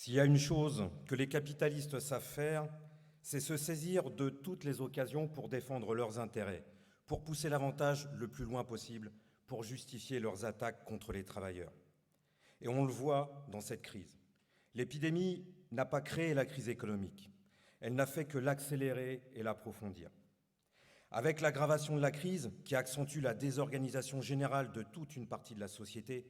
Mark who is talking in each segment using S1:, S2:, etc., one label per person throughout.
S1: S'il y a une chose que les capitalistes savent faire, c'est se saisir de toutes les occasions pour défendre leurs intérêts, pour pousser l'avantage le plus loin possible, pour justifier leurs attaques contre les travailleurs. Et on le voit dans cette crise. L'épidémie n'a pas créé la crise économique. Elle n'a fait que l'accélérer et l'approfondir. Avec l'aggravation de la crise, qui accentue la désorganisation générale de toute une partie de la société,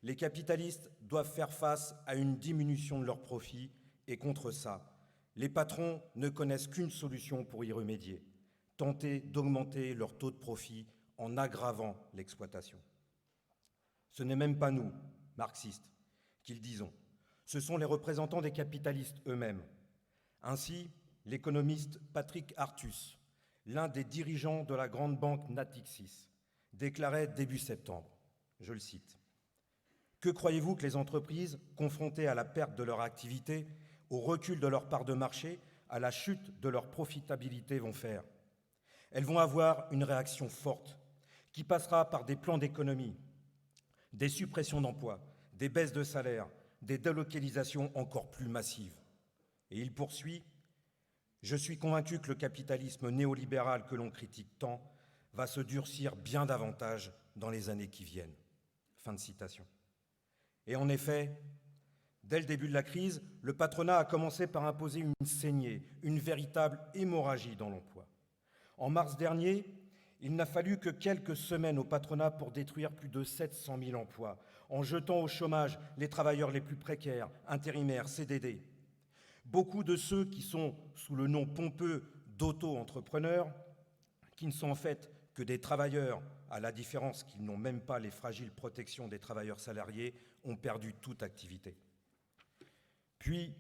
S1: les capitalistes doivent faire face à une diminution de leurs profits et contre ça, les patrons ne connaissent qu'une solution pour y remédier, tenter d'augmenter leur taux de profit en aggravant l'exploitation. Ce n'est même pas nous, marxistes, qui le disons, ce sont les représentants des capitalistes eux-mêmes. Ainsi, l'économiste Patrick Artus, l'un des dirigeants de la grande banque Natixis, déclarait début septembre, je le cite, « Que croyez-vous que les entreprises, confrontées à la perte de leur activité, au recul de leur part de marché, à la chute de leur profitabilité vont faire? Elles vont avoir une réaction forte, qui passera par des plans d'économie, des suppressions d'emplois, des baisses de salaire, des délocalisations encore plus massives. » Et il poursuit, « Je suis convaincu que le capitalisme néolibéral que l'on critique tant va se durcir bien davantage dans les années qui viennent. » Fin de citation. Et en effet, dès le début de la crise, le patronat a commencé par imposer une saignée, une véritable hémorragie dans l'emploi. En mars dernier, il n'a fallu que quelques semaines au patronat pour détruire plus de 700 000 emplois, en jetant au chômage les travailleurs les plus précaires, intérimaires, CDD. Beaucoup de ceux qui sont sous le nom pompeux d'auto-entrepreneurs, qui ne sont en fait que des travailleurs, à la différence qu'ils n'ont même pas les fragiles protections des travailleurs salariés, ont perdu toute activité. Puis,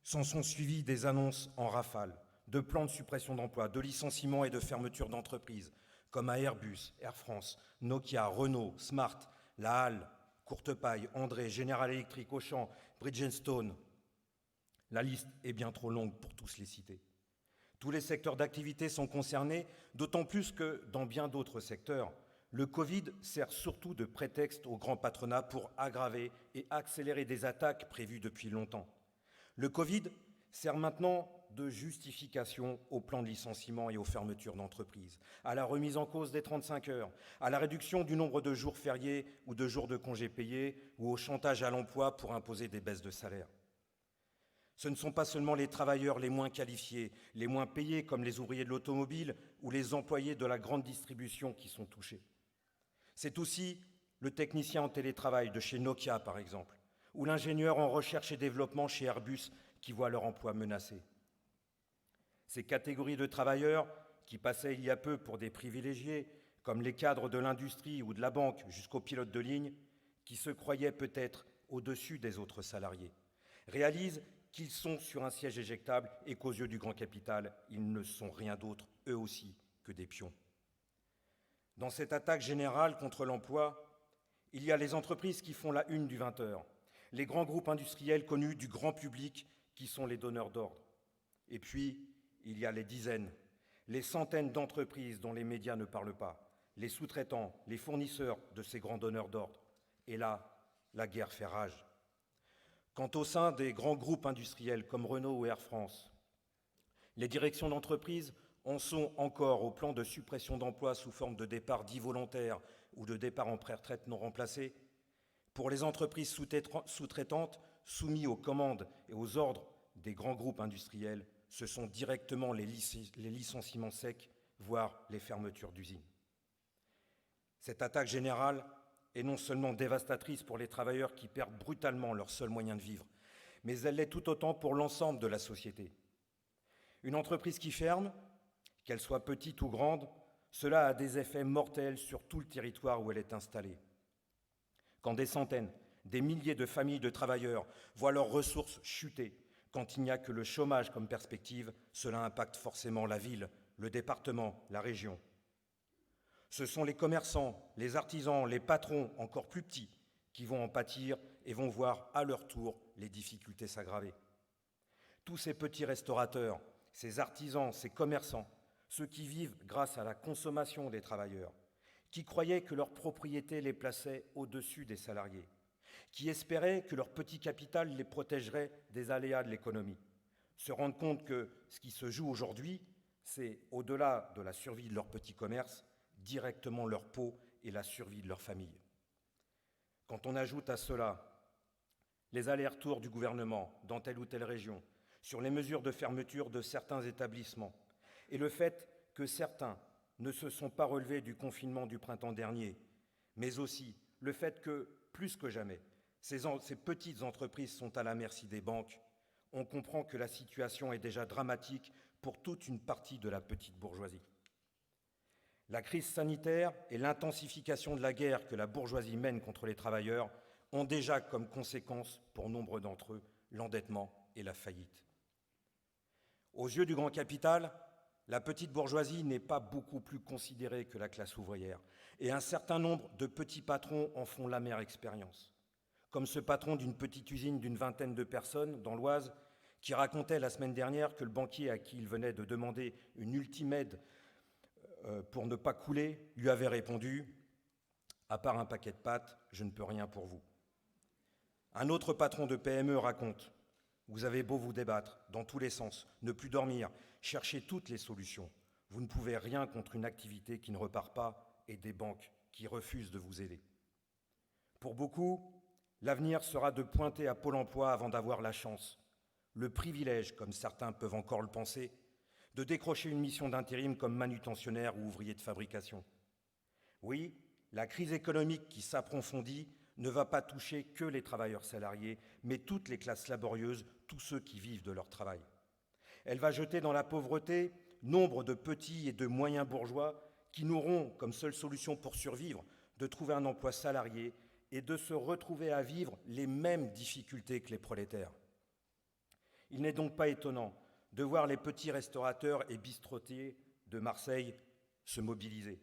S1: s'en sont suivies des annonces en rafale, de plans de suppression d'emplois, de licenciements et de fermetures d'entreprises, comme à Airbus, Air France, Nokia, Renault, Smart, La Halle, Courtepaille, André, General Electric, Auchan, Bridgestone. La liste est bien trop longue pour tous les citer. Tous les secteurs d'activité sont concernés, d'autant plus que, dans bien d'autres secteurs, le Covid sert surtout de prétexte au grand patronat pour aggraver et accélérer des attaques prévues depuis longtemps. Le Covid sert maintenant de justification au plan de licenciement et aux fermetures d'entreprises, à la remise en cause des 35 heures, à la réduction du nombre de jours fériés ou de jours de congés payés ou au chantage à l'emploi pour imposer des baisses de salaire. Ce ne sont pas seulement les travailleurs les moins qualifiés, les moins payés comme les ouvriers de l'automobile ou les employés de la grande distribution qui sont touchés. C'est aussi le technicien en télétravail de chez Nokia, par exemple, ou l'ingénieur en recherche et développement chez Airbus qui voit leur emploi menacé. Ces catégories de travailleurs, qui passaient il y a peu pour des privilégiés, comme les cadres de l'industrie ou de la banque jusqu'aux pilotes de ligne, qui se croyaient peut-être au-dessus des autres salariés, réalisent qu'ils sont sur un siège éjectable et qu'aux yeux du grand capital, ils ne sont rien d'autre, eux aussi, que des pions. Dans cette attaque générale contre l'emploi, il y a les entreprises qui font la une du 20h, les grands groupes industriels connus du grand public qui sont les donneurs d'ordre. Et puis, il y a les dizaines, les centaines d'entreprises dont les médias ne parlent pas, les sous-traitants, les fournisseurs de ces grands donneurs d'ordre. Et là, la guerre fait rage. Quant au sein des grands groupes industriels comme Renault ou Air France, les directions d'entreprise en sont encore au plan de suppression d'emplois sous forme de départ dits volontaires ou de départ en pré-retraite non remplacés. Pour les entreprises sous-traitantes soumises aux commandes et aux ordres des grands groupes industriels, ce sont directement les licenciements secs, voire les fermetures d'usines. Cette attaque générale est non seulement dévastatrice pour les travailleurs qui perdent brutalement leur seul moyen de vivre, mais elle l'est tout autant pour l'ensemble de la société. Une entreprise qui ferme, qu'elle soit petite ou grande, cela a des effets mortels sur tout le territoire où elle est installée. Quand des centaines, des milliers de familles de travailleurs voient leurs ressources chuter, quand il n'y a que le chômage comme perspective, cela impacte forcément la ville, le département, la région. Ce sont les commerçants, les artisans, les patrons encore plus petits qui vont en pâtir et vont voir à leur tour les difficultés s'aggraver. Tous ces petits restaurateurs, ces artisans, ces commerçants, ceux qui vivent grâce à la consommation des travailleurs, qui croyaient que leur propriété les plaçait au-dessus des salariés, qui espéraient que leur petit capital les protégerait des aléas de l'économie, se rendent compte que ce qui se joue aujourd'hui, c'est, au-delà de la survie de leur petit commerce, directement leur peau et la survie de leur famille. Quand on ajoute à cela les allers-retours du gouvernement dans telle ou telle région, sur les mesures de fermeture de certains établissements, et le fait que certains ne se sont pas relevés du confinement du printemps dernier, mais aussi le fait que, plus que jamais, ces petites entreprises sont à la merci des banques, on comprend que la situation est déjà dramatique pour toute une partie de la petite bourgeoisie. La crise sanitaire et l'intensification de la guerre que la bourgeoisie mène contre les travailleurs ont déjà comme conséquence, pour nombre d'entre eux, l'endettement et la faillite. Aux yeux du grand capital, la petite bourgeoisie n'est pas beaucoup plus considérée que la classe ouvrière, et un certain nombre de petits patrons en font l'amère expérience. Comme ce patron d'une petite usine d'une vingtaine de personnes dans l'Oise, qui racontait la semaine dernière que le banquier à qui il venait de demander une ultime aide pour ne pas couler lui avait répondu « À part un paquet de pâtes, je ne peux rien pour vous ». Un autre patron de PME raconte « Vous avez beau vous débattre dans tous les sens, ne plus dormir, chercher toutes les solutions, vous ne pouvez rien contre une activité qui ne repart pas et des banques qui refusent de vous aider. » Pour beaucoup, l'avenir sera de pointer à Pôle emploi avant d'avoir la chance, le privilège, comme certains peuvent encore le penser, de décrocher une mission d'intérim comme manutentionnaire ou ouvrier de fabrication. Oui, la crise économique qui s'approfondit ne va pas toucher que les travailleurs salariés, mais toutes les classes laborieuses, tous ceux qui vivent de leur travail. Elle va jeter dans la pauvreté nombre de petits et de moyens bourgeois qui n'auront comme seule solution pour survivre de trouver un emploi salarié et de se retrouver à vivre les mêmes difficultés que les prolétaires. Il n'est donc pas étonnant de voir les petits restaurateurs et bistrotiers de Marseille se mobiliser.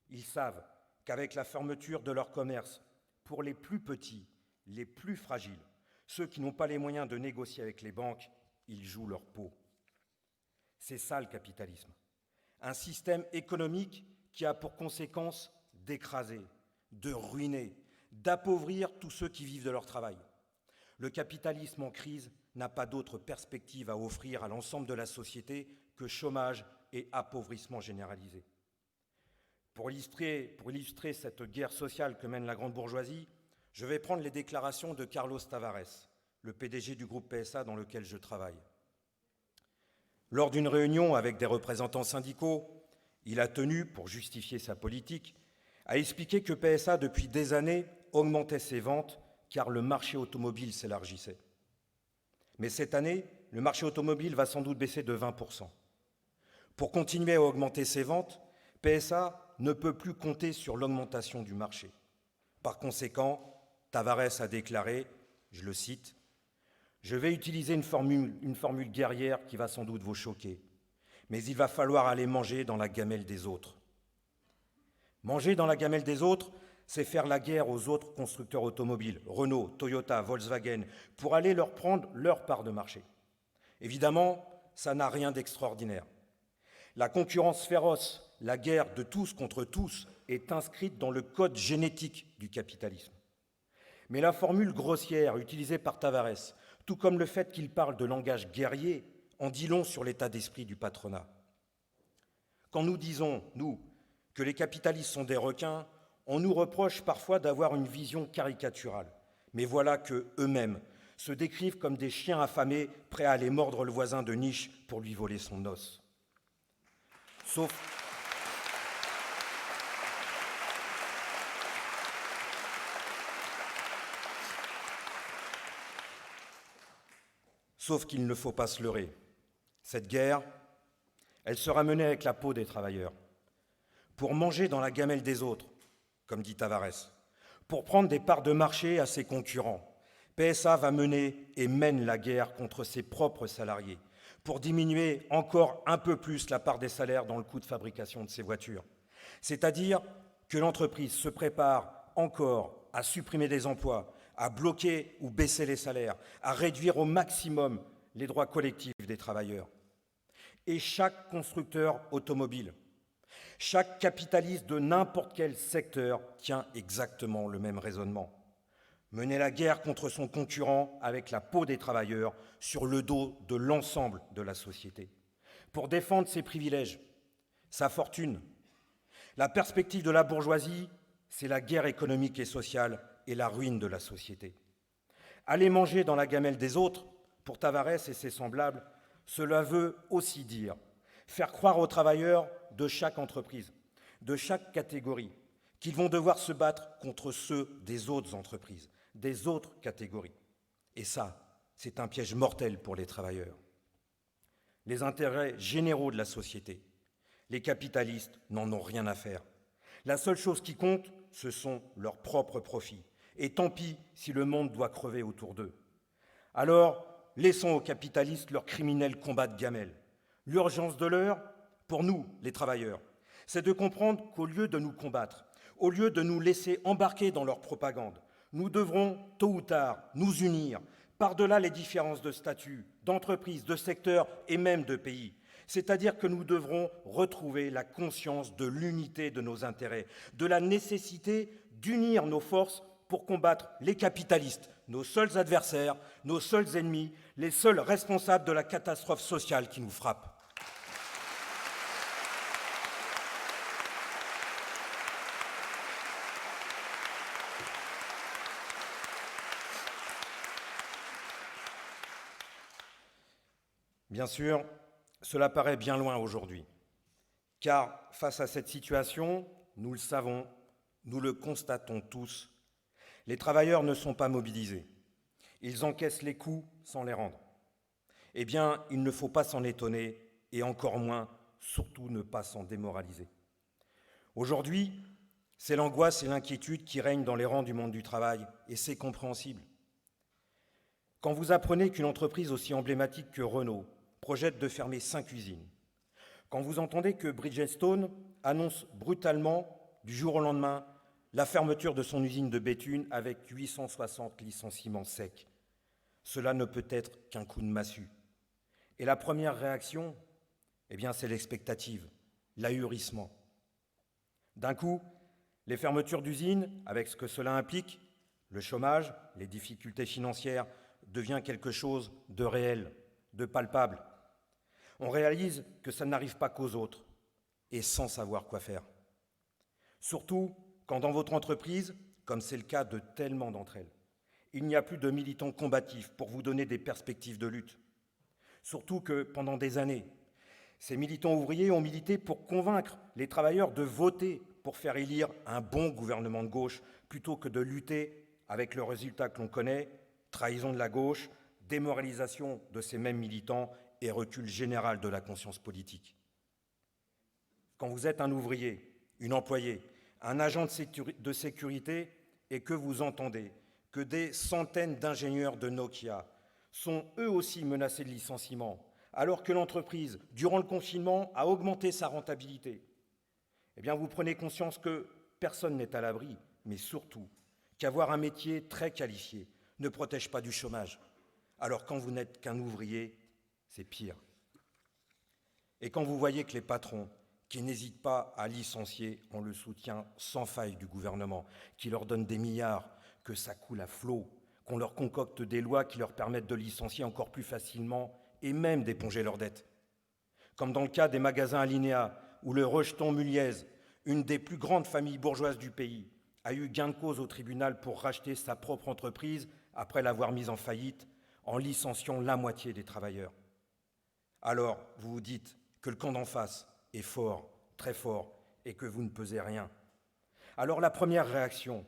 S1: Ils savent qu'avec la fermeture de leur commerce, pour les plus petits, les plus fragiles, ceux qui n'ont pas les moyens de négocier avec les banques, ils jouent leur peau. C'est ça le capitalisme. Un système économique qui a pour conséquence d'écraser, de ruiner, d'appauvrir tous ceux qui vivent de leur travail. Le capitalisme en crise n'a pas d'autre perspective à offrir à l'ensemble de la société que chômage et appauvrissement généralisé. Pour illustrer cette guerre sociale que mène la grande bourgeoisie, je vais prendre les déclarations de Carlos Tavares, le PDG du groupe PSA dans lequel je travaille. Lors d'une réunion avec des représentants syndicaux, il a tenu, pour justifier sa politique, à expliquer que PSA, depuis des années, augmentait ses ventes car le marché automobile s'élargissait. Mais cette année, le marché automobile va sans doute baisser de 20%. Pour continuer à augmenter ses ventes, PSA ne peut plus compter sur l'augmentation du marché. Par conséquent, Tavares a déclaré, je le cite, « Je vais utiliser une formule guerrière qui va sans doute vous choquer, mais il va falloir aller manger dans la gamelle des autres. » Manger dans la gamelle des autres, c'est faire la guerre aux autres constructeurs automobiles, Renault, Toyota, Volkswagen, pour aller leur prendre leur part de marché. Évidemment, ça n'a rien d'extraordinaire. La concurrence féroce, la guerre de tous contre tous, est inscrite dans le code génétique du capitalisme. Mais la formule grossière utilisée par Tavares, tout comme le fait qu'il parle de langage guerrier, en dit long sur l'état d'esprit du patronat. Quand nous disons, nous, que les capitalistes sont des requins, on nous reproche parfois d'avoir une vision caricaturale. Mais voilà qu'eux-mêmes se décrivent comme des chiens affamés prêts à aller mordre le voisin de niche pour lui voler son os. Sauf qu'il ne faut pas se leurrer. Cette guerre, elle sera menée avec la peau des travailleurs. Pour manger dans la gamelle des autres, comme dit Tavares, pour prendre des parts de marché à ses concurrents, PSA va mener et mène la guerre contre ses propres salariés, pour diminuer encore un peu plus la part des salaires dans le coût de fabrication de ses voitures. C'est-à-dire que l'entreprise se prépare encore à supprimer des emplois, à bloquer ou baisser les salaires, à réduire au maximum les droits collectifs des travailleurs. Et chaque constructeur automobile, chaque capitaliste de n'importe quel secteur tient exactement le même raisonnement. mener la guerre contre son concurrent avec la peau des travailleurs sur le dos de l'ensemble de la société, pour défendre ses privilèges, sa fortune. La perspective de la bourgeoisie, c'est la guerre économique et sociale et la ruine de la société. Aller manger dans la gamelle des autres, pour Tavares et ses semblables, cela veut aussi dire faire croire aux travailleurs de chaque entreprise, de chaque catégorie, qu'ils vont devoir se battre contre ceux des autres entreprises, des autres catégories. Et ça, c'est un piège mortel pour les travailleurs. Les intérêts généraux de la société, les capitalistes n'en ont rien à faire. La seule chose qui compte, ce sont leurs propres profits. Et tant pis si le monde doit crever autour d'eux. Alors, laissons aux capitalistes leur criminel combat de gamelle. L'urgence de l'heure, pour nous, les travailleurs, c'est de comprendre qu'au lieu de nous combattre, au lieu de nous laisser embarquer dans leur propagande, nous devrons, tôt ou tard, nous unir, par-delà les différences de statut, d'entreprise, de secteur et même de pays. C'est-à-dire que nous devrons retrouver la conscience de l'unité de nos intérêts, de la nécessité d'unir nos forces pour combattre les capitalistes, nos seuls adversaires, nos seuls ennemis, les seuls responsables de la catastrophe sociale qui nous frappe. Bien sûr, cela paraît bien loin aujourd'hui, car face à cette situation, nous le savons, nous le constatons tous, les travailleurs ne sont pas mobilisés. Ils encaissent les coups sans les rendre. Eh bien, il ne faut pas s'en étonner, et encore moins, surtout ne pas s'en démoraliser. Aujourd'hui, c'est l'angoisse et l'inquiétude qui règnent dans les rangs du monde du travail, et c'est compréhensible. Quand vous apprenez qu'une entreprise aussi emblématique que Renault projette de fermer 5 usines, quand vous entendez que Bridgestone annonce brutalement, du jour au lendemain, la fermeture de son usine de Béthune avec 860 licenciements secs, cela ne peut être qu'un coup de massue. Et la première réaction, eh bien, c'est l'expectative, l'ahurissement. D'un coup, les fermetures d'usines, avec ce que cela implique, le chômage, les difficultés financières, devient quelque chose de réel, de palpable. On réalise que ça n'arrive pas qu'aux autres, et sans savoir quoi faire. Surtout quand dans votre entreprise, comme c'est le cas de tellement d'entre elles, il n'y a plus de militants combatifs pour vous donner des perspectives de lutte. Surtout que pendant des années, ces militants ouvriers ont milité pour convaincre les travailleurs de voter pour faire élire un bon gouvernement de gauche, plutôt que de lutter avec le résultat que l'on connaît, trahison de la gauche, démoralisation de ces mêmes militants et recul général de la conscience politique. Quand vous êtes un ouvrier, une employée, un agent de sécurité et que vous entendez que des centaines d'ingénieurs de Nokia sont eux aussi menacés de licenciement, alors que l'entreprise, durant le confinement, a augmenté sa rentabilité, eh bien vous prenez conscience que personne n'est à l'abri, mais surtout qu'avoir un métier très qualifié ne protège pas du chômage. Alors quand vous n'êtes qu'un ouvrier, c'est pire. Et quand vous voyez que les patrons, qui n'hésitent pas à licencier, ont le soutien sans faille du gouvernement, qui leur donne des milliards, que ça coule à flot, qu'on leur concocte des lois qui leur permettent de licencier encore plus facilement et même d'éponger leurs dettes. Comme dans le cas des magasins Alinéa, où le rejeton Muliez, une des plus grandes familles bourgeoises du pays, a eu gain de cause au tribunal pour racheter sa propre entreprise après l'avoir mise en faillite, en licenciant la moitié des travailleurs. Alors, vous vous dites que le camp d'en face est fort, très fort, et que vous ne pesez rien. Alors la première réaction,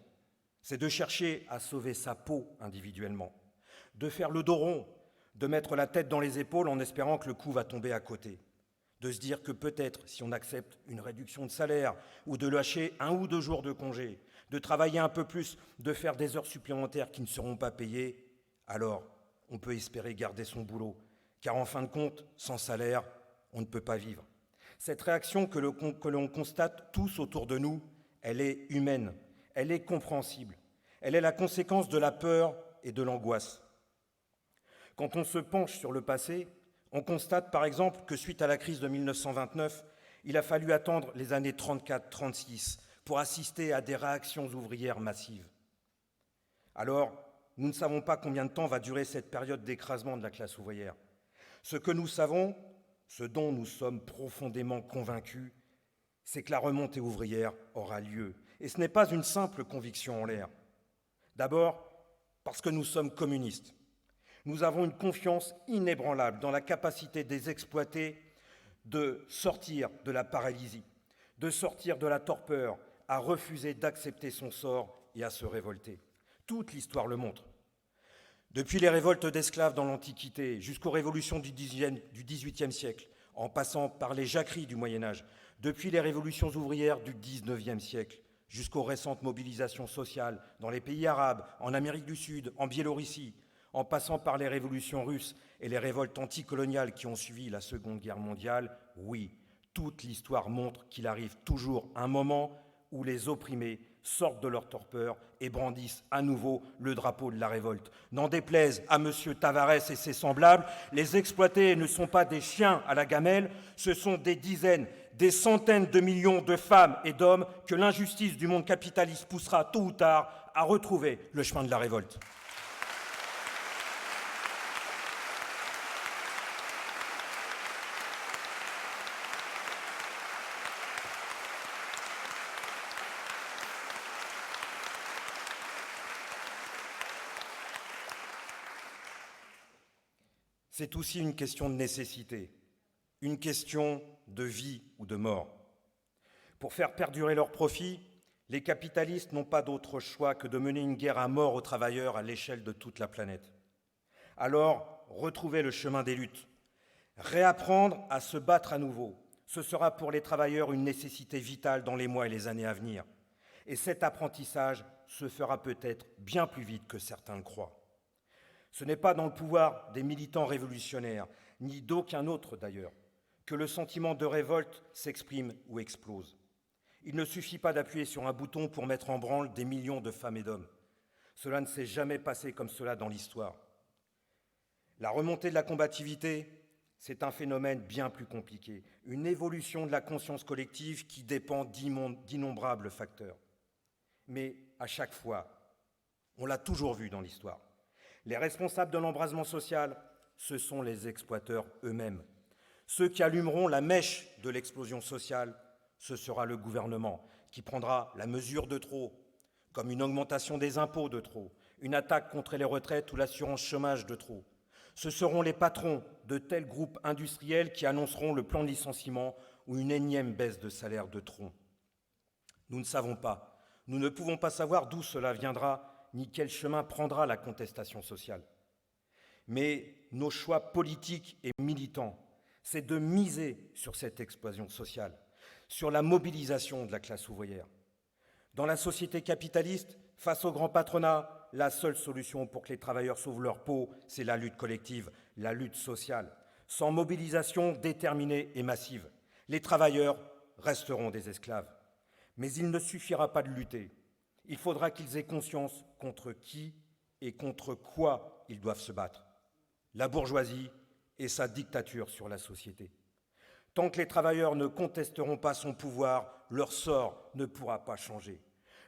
S1: c'est de chercher à sauver sa peau individuellement, de faire le dos rond, de mettre la tête dans les épaules en espérant que le coup va tomber à côté, de se dire que peut-être, si on accepte une réduction de salaire ou de lâcher 1 ou 2 jours de congé, de travailler un peu plus, de faire des heures supplémentaires qui ne seront pas payées, alors on peut espérer garder son boulot, car en fin de compte, sans salaire, on ne peut pas vivre. Cette réaction que l'on constate tous autour de nous, elle est humaine, elle est compréhensible, elle est la conséquence de la peur et de l'angoisse. Quand on se penche sur le passé, on constate par exemple que suite à la crise de 1929, il a fallu attendre les années 34-36 pour assister à des réactions ouvrières massives. Alors, nous ne savons pas combien de temps va durer cette période d'écrasement de la classe ouvrière. Ce que nous savons, ce dont nous sommes profondément convaincus, c'est que la remontée ouvrière aura lieu. Et ce n'est pas une simple conviction en l'air. D'abord, parce que nous sommes communistes. Nous avons une confiance inébranlable dans la capacité des exploités de sortir de la paralysie, de sortir de la torpeur, à refuser d'accepter son sort et à se révolter. Toute l'histoire le montre. Depuis les révoltes d'esclaves dans l'Antiquité jusqu'aux révolutions du XVIIIe siècle, en passant par les jacqueries du Moyen Âge, depuis les révolutions ouvrières du XIXe siècle, jusqu'aux récentes mobilisations sociales dans les pays arabes, en Amérique du Sud, en Biélorussie, en passant par les révolutions russes et les révoltes anticoloniales qui ont suivi la Seconde Guerre mondiale, oui, toute l'histoire montre qu'il arrive toujours un moment où les opprimés sortent de leur torpeur et brandissent à nouveau le drapeau de la révolte. N'en déplaise à M. Tavares et ses semblables, les exploités ne sont pas des chiens à la gamelle, ce sont des dizaines, des centaines de millions de femmes et d'hommes que l'injustice du monde capitaliste poussera tôt ou tard à retrouver le chemin de la révolte. C'est aussi une question de nécessité, une question de vie ou de mort. Pour faire perdurer leurs profits, les capitalistes n'ont pas d'autre choix que de mener une guerre à mort aux travailleurs à l'échelle de toute la planète. Alors, retrouver le chemin des luttes, réapprendre à se battre à nouveau, ce sera pour les travailleurs une nécessité vitale dans les mois et les années à venir. Et cet apprentissage se fera peut-être bien plus vite que certains le croient. Ce n'est pas dans le pouvoir des militants révolutionnaires, ni d'aucun autre d'ailleurs, que le sentiment de révolte s'exprime ou explose. Il ne suffit pas d'appuyer sur un bouton pour mettre en branle des millions de femmes et d'hommes. Cela ne s'est jamais passé comme cela dans l'histoire. La remontée de la combativité, c'est un phénomène bien plus compliqué, une évolution de la conscience collective qui dépend d'innombrables facteurs. Mais à chaque fois, on l'a toujours vu dans l'histoire, les responsables de l'embrasement social, ce sont les exploiteurs eux-mêmes. Ceux qui allumeront la mèche de l'explosion sociale, ce sera le gouvernement qui prendra la mesure de trop, comme une augmentation des impôts de trop, une attaque contre les retraites ou l'assurance chômage de trop. Ce seront les patrons de tels groupes industriels qui annonceront le plan de licenciement ou une énième baisse de salaire de trop. Nous ne savons pas, nous ne pouvons pas savoir d'où cela viendra, ni quel chemin prendra la contestation sociale. Mais nos choix politiques et militants, c'est de miser sur cette explosion sociale, sur la mobilisation de la classe ouvrière. Dans la société capitaliste, face au grand patronat, la seule solution pour que les travailleurs sauvent leur peau, c'est la lutte collective, la lutte sociale. Sans mobilisation déterminée et massive, les travailleurs resteront des esclaves. Mais il ne suffira pas de lutter. Il faudra qu'ils aient conscience contre qui et contre quoi ils doivent se battre. La bourgeoisie et sa dictature sur la société. Tant que les travailleurs ne contesteront pas son pouvoir, leur sort ne pourra pas changer.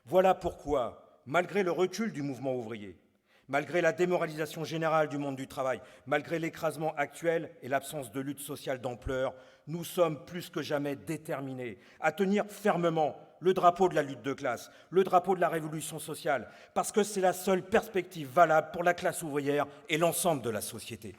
S1: Voilà pourquoi, malgré le recul du mouvement ouvrier, malgré la démoralisation générale du monde du travail, malgré l'écrasement actuel et l'absence de lutte sociale d'ampleur, nous sommes plus que jamais déterminés à tenir fermement le drapeau de la lutte de classe, le drapeau de la révolution sociale, parce que c'est la seule perspective valable pour la classe ouvrière et l'ensemble de la société.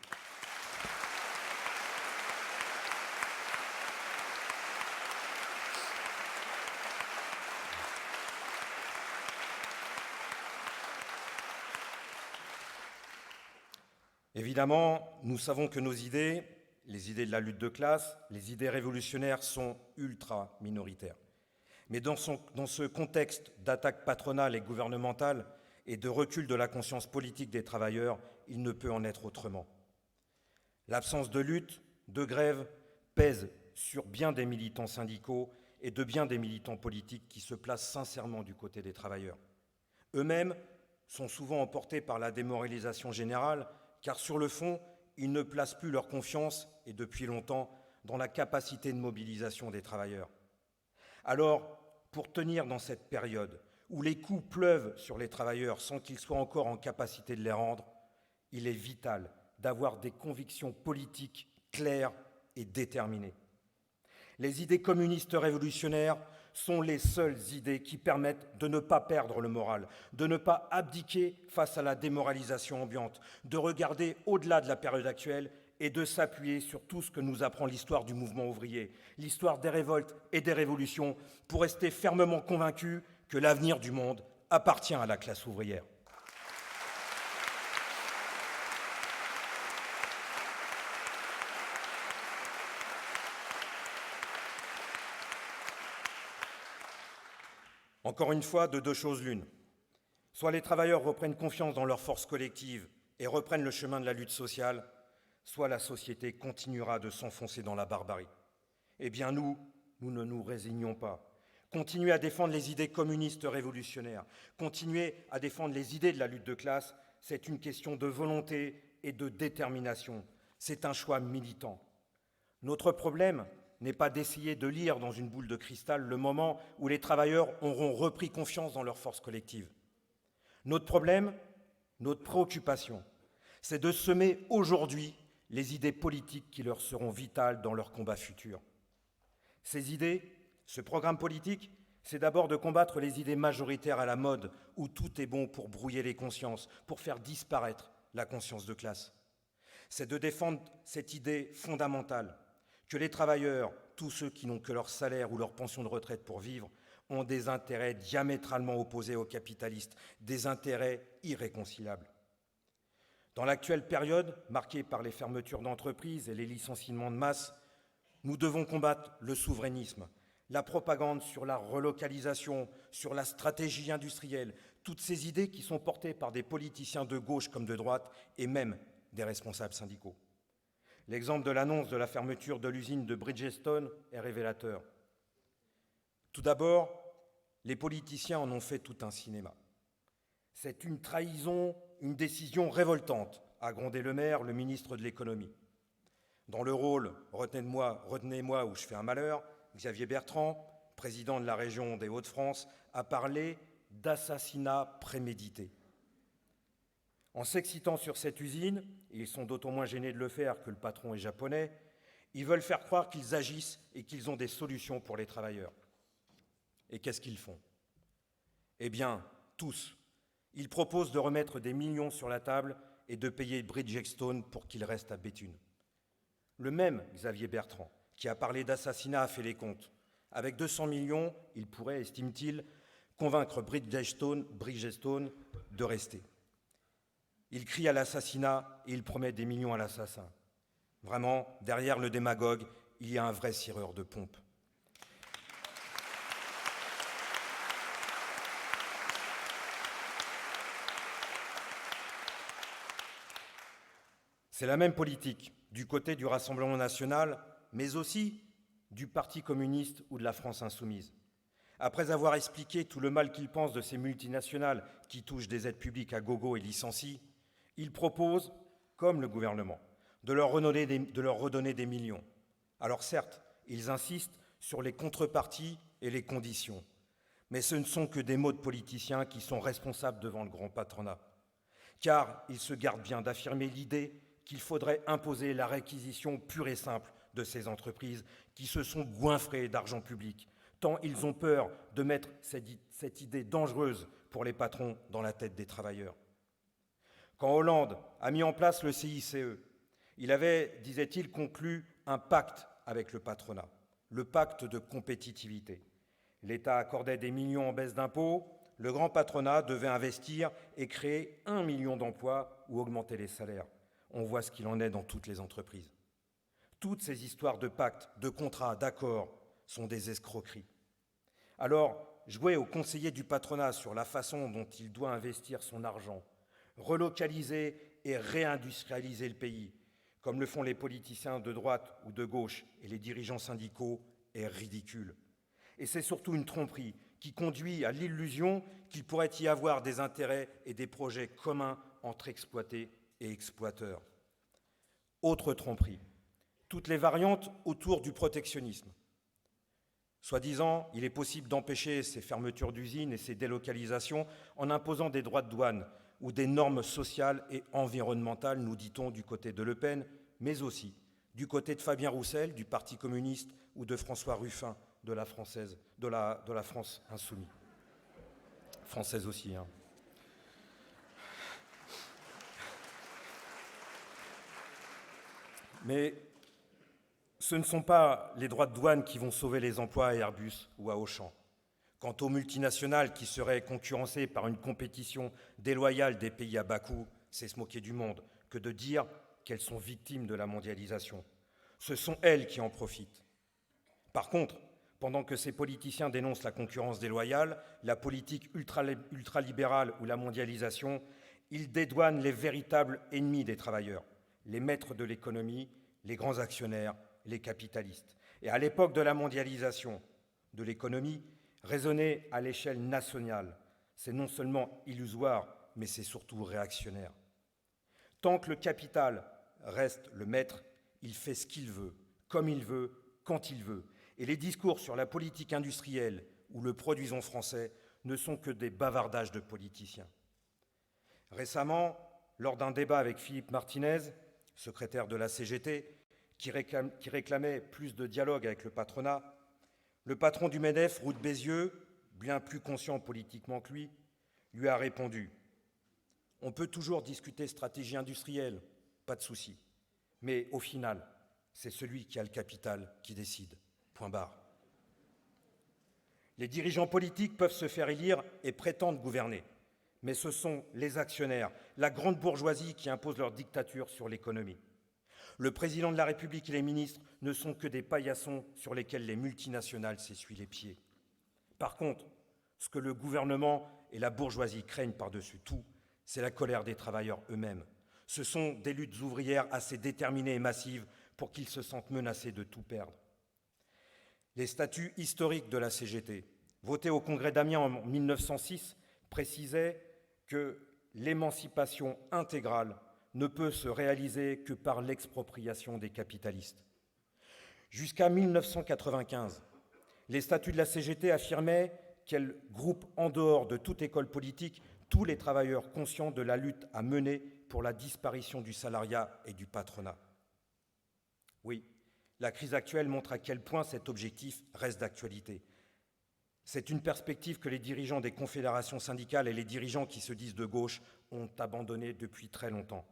S1: Évidemment, nous savons que nos idées, les idées de la lutte de classe, les idées révolutionnaires sont ultra minoritaires. Mais dans ce contexte d'attaque patronale et gouvernementale et de recul de la conscience politique des travailleurs, il ne peut en être autrement. L'absence de lutte, de grève, pèse sur bien des militants syndicaux et de bien des militants politiques qui se placent sincèrement du côté des travailleurs. Eux-mêmes sont souvent emportés par la démoralisation générale, car sur le fond, ils ne placent plus leur confiance, et depuis longtemps, dans la capacité de mobilisation des travailleurs. Alors, pour tenir dans cette période, où les coups pleuvent sur les travailleurs sans qu'ils soient encore en capacité de les rendre, il est vital d'avoir des convictions politiques claires et déterminées. Les idées communistes révolutionnaires sont les seules idées qui permettent de ne pas perdre le moral, de ne pas abdiquer face à la démoralisation ambiante, de regarder au-delà de la période actuelle et de s'appuyer sur tout ce que nous apprend l'histoire du mouvement ouvrier, l'histoire des révoltes et des révolutions, pour rester fermement convaincus que l'avenir du monde appartient à la classe ouvrière. Encore une fois, de deux choses l'une. Soit les travailleurs reprennent confiance dans leur force collective et reprennent le chemin de la lutte sociale, soit la société continuera de s'enfoncer dans la barbarie. Eh bien nous ne nous résignons pas. Continuer à défendre les idées communistes révolutionnaires, continuer à défendre les idées de la lutte de classe, c'est une question de volonté et de détermination. C'est un choix militant. Notre problème n'est pas d'essayer de lire dans une boule de cristal le moment où les travailleurs auront repris confiance dans leur force collective. Notre problème, notre préoccupation, c'est de semer aujourd'hui les idées politiques qui leur seront vitales dans leur combat futur. Ces idées, ce programme politique, c'est d'abord de combattre les idées majoritaires à la mode, où tout est bon pour brouiller les consciences, pour faire disparaître la conscience de classe. C'est de défendre cette idée fondamentale, que les travailleurs, tous ceux qui n'ont que leur salaire ou leur pension de retraite pour vivre, ont des intérêts diamétralement opposés aux capitalistes, des intérêts irréconciliables. Dans l'actuelle période, marquée par les fermetures d'entreprises et les licenciements de masse, nous devons combattre le souverainisme, la propagande sur la relocalisation, sur la stratégie industrielle, toutes ces idées qui sont portées par des politiciens de gauche comme de droite et même des responsables syndicaux. L'exemple de l'annonce de la fermeture de l'usine de Bridgestone est révélateur. Tout d'abord, les politiciens en ont fait tout un cinéma. C'est une trahison, une décision révoltante, a grondé Le Maire, le ministre de l'économie. Dans le rôle « retenez-moi ou je fais un malheur », Xavier Bertrand, président de la région des Hauts-de-France, a parlé d'assassinat prémédité. En s'excitant sur cette usine, et ils sont d'autant moins gênés de le faire que le patron est japonais, ils veulent faire croire qu'ils agissent et qu'ils ont des solutions pour les travailleurs. Et qu'est-ce qu'ils font? Eh bien, tous. Ils proposent de remettre des millions sur la table et de payer Bridgestone pour qu'il reste à Béthune. Le même Xavier Bertrand, qui a parlé d'assassinat, a fait les comptes. Avec 200 millions, il pourrait, estime-t-il, convaincre Bridgestone de rester. Il crie à l'assassinat et il promet des millions à l'assassin. Vraiment, derrière le démagogue, il y a un vrai cireur de pompe. C'est la même politique du côté du Rassemblement national, mais aussi du Parti communiste ou de la France insoumise. Après avoir expliqué tout le mal qu'il pense de ces multinationales qui touchent des aides publiques à gogo et licencient, il propose, comme le gouvernement, de leur redonner des millions. Alors certes, ils insistent sur les contreparties et les conditions, mais ce ne sont que des mots de politiciens qui sont responsables devant le grand patronat. Car ils se gardent bien d'affirmer l'idée qu'il faudrait imposer la réquisition pure et simple de ces entreprises qui se sont goinfrées d'argent public, tant ils ont peur de mettre cette idée dangereuse pour les patrons dans la tête des travailleurs. Quand Hollande a mis en place le CICE, il avait, disait-il, conclu un pacte avec le patronat, le pacte de compétitivité. L'État accordait des millions en baisse d'impôts, le grand patronat devait investir et créer 1 million d'emplois ou augmenter les salaires. On voit ce qu'il en est dans toutes les entreprises. Toutes ces histoires de pactes, de contrats, d'accords sont des escroqueries. Alors, jouer aux conseillers du patronat sur la façon dont il doit investir son argent, relocaliser et réindustrialiser le pays, comme le font les politiciens de droite ou de gauche et les dirigeants syndicaux, est ridicule. Et c'est surtout une tromperie qui conduit à l'illusion qu'il pourrait y avoir des intérêts et des projets communs entre exploités et exploiteurs. Autre tromperie, toutes les variantes autour du protectionnisme. Soi-disant, il est possible d'empêcher ces fermetures d'usines et ces délocalisations en imposant des droits de douane ou des normes sociales et environnementales, nous dit-on du côté de Le Pen, mais aussi du côté de Fabien Roussel, du Parti communiste, ou de François Ruffin, de la France insoumise. Française aussi, hein. Mais ce ne sont pas les droits de douane qui vont sauver les emplois à Airbus ou à Auchan. Quant aux multinationales qui seraient concurrencées par une compétition déloyale des pays à bas coût, c'est se moquer du monde que de dire qu'elles sont victimes de la mondialisation. Ce sont elles qui en profitent. Par contre, pendant que ces politiciens dénoncent la concurrence déloyale, la politique ultralibérale ou la mondialisation, ils dédouanent les véritables ennemis des travailleurs, les maîtres de l'économie, les grands actionnaires, les capitalistes. Et à l'époque de la mondialisation de l'économie, raisonner à l'échelle nationale, c'est non seulement illusoire, mais c'est surtout réactionnaire. Tant que le capital reste le maître, il fait ce qu'il veut, comme il veut, quand il veut. Et les discours sur la politique industrielle ou le produisons français ne sont que des bavardages de politiciens. Récemment, lors d'un débat avec Philippe Martinez, secrétaire de la CGT, qui réclamait plus de dialogue avec le patronat, le patron du MEDEF, Roux de Bézieux, bien plus conscient politiquement que lui a répondu « On peut toujours discuter stratégie industrielle, pas de souci, mais au final, c'est celui qui a le capital qui décide. Point barre. » Les dirigeants politiques peuvent se faire élire et prétendre gouverner, mais ce sont les actionnaires, la grande bourgeoisie qui imposent leur dictature sur l'économie. Le président de la République et les ministres ne sont que des paillassons sur lesquels les multinationales s'essuient les pieds. Par contre, ce que le gouvernement et la bourgeoisie craignent par-dessus tout, c'est la colère des travailleurs eux-mêmes. Ce sont des luttes ouvrières assez déterminées et massives pour qu'ils se sentent menacés de tout perdre. Les statuts historiques de la CGT, votés au Congrès d'Amiens en 1906, précisaient que l'émancipation intégrale ne peut se réaliser que par l'expropriation des capitalistes. Jusqu'à 1995, les statuts de la CGT affirmaient qu'elle groupe en dehors de toute école politique tous les travailleurs conscients de la lutte à mener pour la disparition du salariat et du patronat. Oui, la crise actuelle montre à quel point cet objectif reste d'actualité. C'est une perspective que les dirigeants des confédérations syndicales et les dirigeants qui se disent de gauche ont abandonnée depuis très longtemps.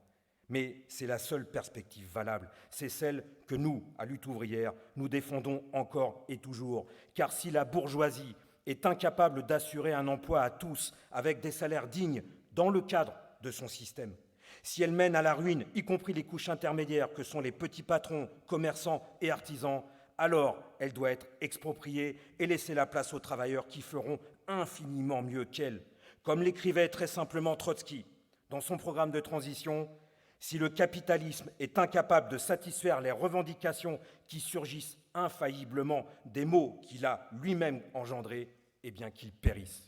S1: Mais c'est la seule perspective valable. C'est celle que nous, à Lutte ouvrière, nous défendons encore et toujours. Car si la bourgeoisie est incapable d'assurer un emploi à tous avec des salaires dignes dans le cadre de son système, si elle mène à la ruine, y compris les couches intermédiaires que sont les petits patrons, commerçants et artisans, alors elle doit être expropriée et laisser la place aux travailleurs qui feront infiniment mieux qu'elle. Comme l'écrivait très simplement Trotsky dans son programme de transition, si le capitalisme est incapable de satisfaire les revendications qui surgissent infailliblement des maux qu'il a lui-même engendrés, eh bien qu'il périsse.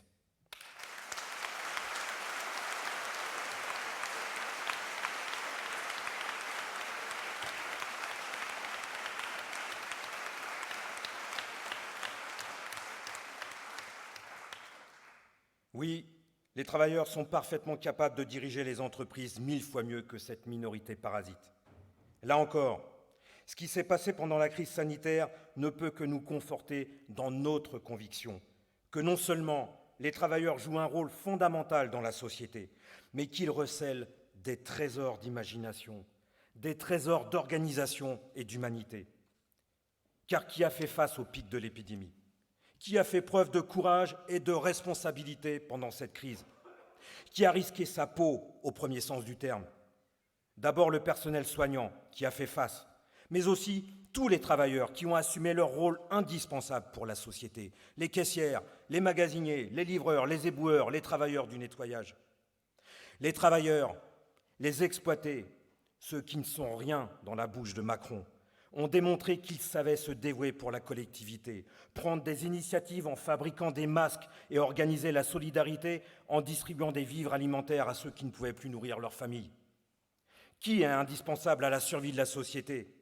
S1: Oui, les travailleurs sont parfaitement capables de diriger les entreprises 1000 fois mieux que cette minorité parasite. Là encore, ce qui s'est passé pendant la crise sanitaire ne peut que nous conforter dans notre conviction que non seulement les travailleurs jouent un rôle fondamental dans la société, mais qu'ils recèlent des trésors d'imagination, des trésors d'organisation et d'humanité. Car qui a fait face au pic de l'épidémie ? Qui a fait preuve de courage et de responsabilité pendant cette crise? Qui a risqué sa peau au premier sens du terme? D'abord le personnel soignant qui a fait face, mais aussi tous les travailleurs qui ont assumé leur rôle indispensable pour la société, les caissières, les magasiniers, les livreurs, les éboueurs, les travailleurs du nettoyage. Les travailleurs, les exploités, ceux qui ne sont rien dans la bouche de Macron, ont démontré qu'ils savaient se dévouer pour la collectivité, prendre des initiatives en fabriquant des masques et organiser la solidarité en distribuant des vivres alimentaires à ceux qui ne pouvaient plus nourrir leur famille. Qui est indispensable à la survie de la société?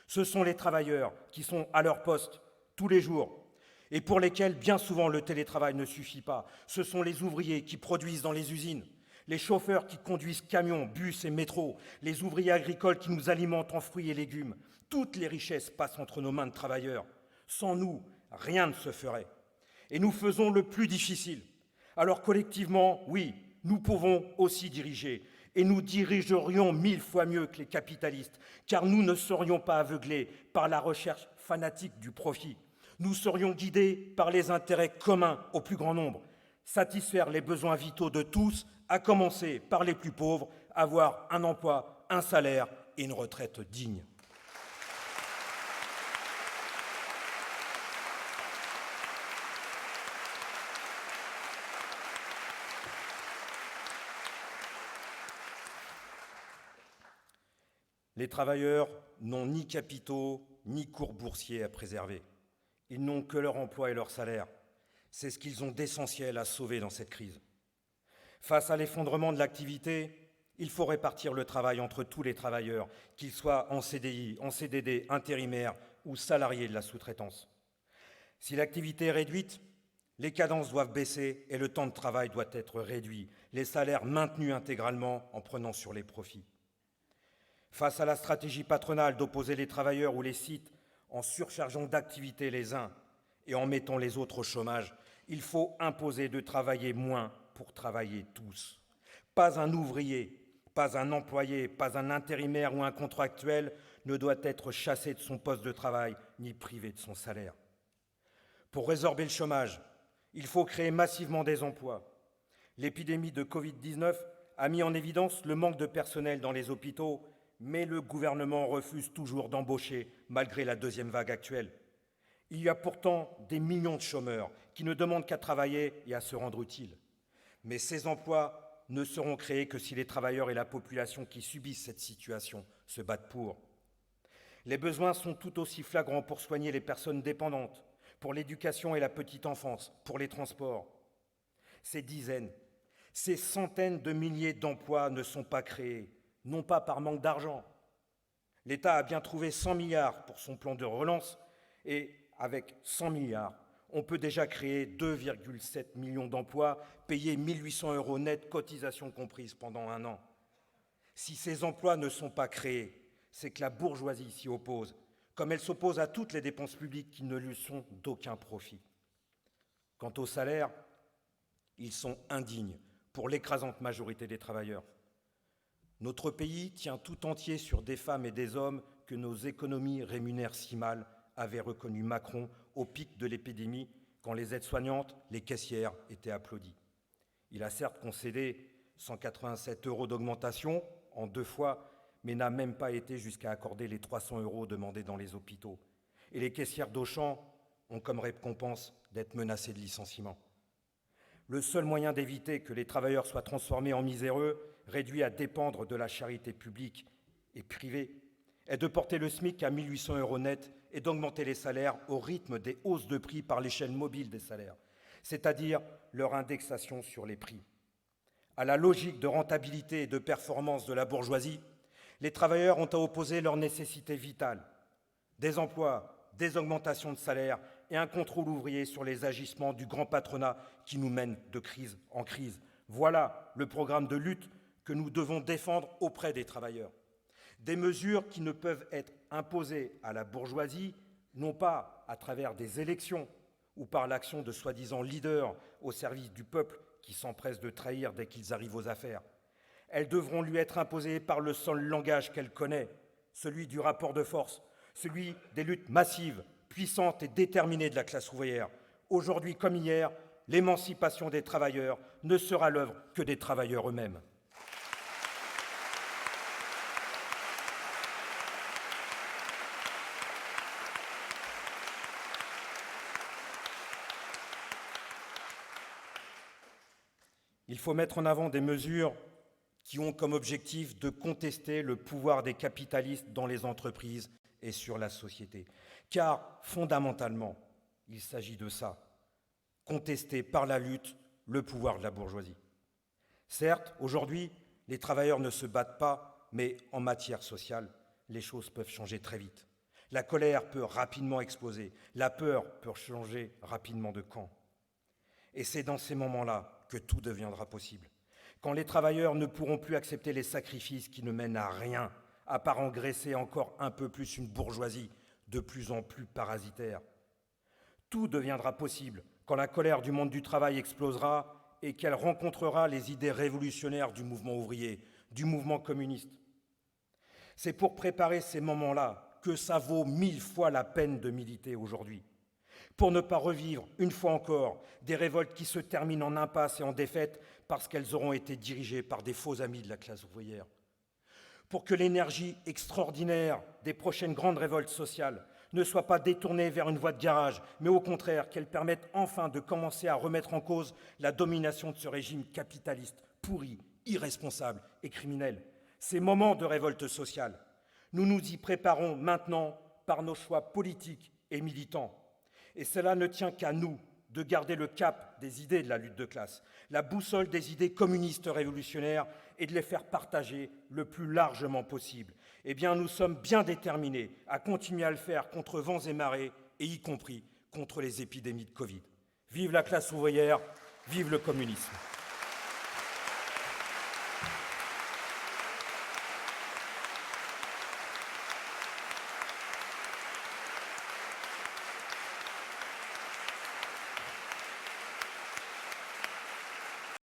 S1: Ce sont les travailleurs qui sont à leur poste tous les jours et pour lesquels, bien souvent, le télétravail ne suffit pas. Ce sont les ouvriers qui produisent dans les usines, les chauffeurs qui conduisent camions, bus et métros, les ouvriers agricoles qui nous alimentent en fruits et légumes. Toutes les richesses passent entre nos mains de travailleurs. Sans nous, rien ne se ferait. Et nous faisons le plus difficile. Alors collectivement, oui, nous pouvons aussi diriger. Et nous dirigerions 1000 fois mieux que les capitalistes, car nous ne serions pas aveuglés par la recherche fanatique du profit. Nous serions guidés par les intérêts communs au plus grand nombre, satisfaire les besoins vitaux de tous, à commencer par les plus pauvres, avoir un emploi, un salaire et une retraite digne. Les travailleurs n'ont ni capitaux, ni cours boursiers à préserver. Ils n'ont que leur emploi et leur salaire. C'est ce qu'ils ont d'essentiel à sauver dans cette crise. Face à l'effondrement de l'activité, il faut répartir le travail entre tous les travailleurs, qu'ils soient en CDI, en CDD, intérimaires ou salariés de la sous-traitance. Si l'activité est réduite, les cadences doivent baisser et le temps de travail doit être réduit, les salaires maintenus intégralement en prenant sur les profits. Face à la stratégie patronale d'opposer les travailleurs ou les sites en surchargeant d'activités les uns et en mettant les autres au chômage, il faut imposer de travailler moins pour travailler tous. Pas un ouvrier, pas un employé, pas un intérimaire ou un contractuel ne doit être chassé de son poste de travail ni privé de son salaire. Pour résorber le chômage, il faut créer massivement des emplois. L'épidémie de Covid-19 a mis en évidence le manque de personnel dans les hôpitaux, mais le gouvernement refuse toujours d'embaucher malgré la deuxième vague actuelle. Il y a pourtant des millions de chômeurs qui ne demandent qu'à travailler et à se rendre utiles. Mais ces emplois ne seront créés que si les travailleurs et la population qui subissent cette situation se battent pour. Les besoins sont tout aussi flagrants pour soigner les personnes dépendantes, pour l'éducation et la petite enfance, pour les transports. Ces dizaines, ces centaines de milliers d'emplois ne sont pas créés, non pas par manque d'argent. L'État a bien trouvé 100 milliards pour son plan de relance et avec 100 milliards, on peut déjà créer 2,7 millions d'emplois, payer 1 800 € net, cotisations comprises pendant un an. Si ces emplois ne sont pas créés, c'est que la bourgeoisie s'y oppose, comme elle s'oppose à toutes les dépenses publiques qui ne lui sont d'aucun profit. Quant aux salaires, ils sont indignes pour l'écrasante majorité des travailleurs. Notre pays tient tout entier sur des femmes et des hommes que nos économies rémunèrent si mal, avait reconnu Macron au pic de l'épidémie, quand les aides-soignantes, les caissières étaient applaudies. Il a certes concédé 187 € d'augmentation en 2 fois, mais n'a même pas été jusqu'à accorder les 300 € demandés dans les hôpitaux. Et les caissières d'Auchan ont comme récompense d'être menacées de licenciement. Le seul moyen d'éviter que les travailleurs soient transformés en miséreux, réduits à dépendre de la charité publique et privée, est de porter le SMIC à 1 800 € net et d'augmenter les salaires au rythme des hausses de prix par l'échelle mobile des salaires, c'est-à-dire leur indexation sur les prix. À la logique de rentabilité et de performance de la bourgeoisie, les travailleurs ont à opposer leurs nécessités vitales, des emplois, des augmentations de salaire et un contrôle ouvrier sur les agissements du grand patronat qui nous mène de crise en crise. Voilà le programme de lutte que nous devons défendre auprès des travailleurs. Des mesures qui ne peuvent être imposées à la bourgeoisie, non pas à travers des élections ou par l'action de soi-disant leaders au service du peuple qui s'empressent de trahir dès qu'ils arrivent aux affaires. Elles devront lui être imposées par le seul langage qu'elle connaît, celui du rapport de force, celui des luttes massives, puissantes et déterminées de la classe ouvrière. Aujourd'hui comme hier, l'émancipation des travailleurs ne sera l'œuvre que des travailleurs eux-mêmes. Il faut mettre en avant des mesures qui ont comme objectif de contester le pouvoir des capitalistes dans les entreprises et sur la société. Car, fondamentalement, il s'agit de ça, contester par la lutte le pouvoir de la bourgeoisie. Certes, aujourd'hui, les travailleurs ne se battent pas, mais en matière sociale, les choses peuvent changer très vite. La colère peut rapidement exploser, la peur peut changer rapidement de camp. Et c'est dans ces moments-là que tout deviendra possible. Quand les travailleurs ne pourront plus accepter les sacrifices qui ne mènent à rien, à part engraisser encore un peu plus une bourgeoisie de plus en plus parasitaire. Tout deviendra possible quand la colère du monde du travail explosera et qu'elle rencontrera les idées révolutionnaires du mouvement ouvrier, du mouvement communiste. C'est pour préparer ces moments-là que ça vaut 1000 fois la peine de militer aujourd'hui. Pour ne pas revivre, une fois encore, des révoltes qui se terminent en impasse et en défaite parce qu'elles auront été dirigées par des faux amis de la classe ouvrière. Pour que l'énergie extraordinaire des prochaines grandes révoltes sociales ne soit pas détournée vers une voie de garage, mais au contraire qu'elle permette enfin de commencer à remettre en cause la domination de ce régime capitaliste, pourri, irresponsable et criminel. Ces moments de révolte sociale, nous nous y préparons maintenant par nos choix politiques et militants. Et cela ne tient qu'à nous de garder le cap des idées de la lutte de classe, la boussole des idées communistes révolutionnaires et de les faire partager le plus largement possible. Eh bien, nous sommes bien déterminés à continuer à le faire contre vents et marées, et y compris contre les épidémies de Covid. Vive la classe ouvrière, vive le communisme.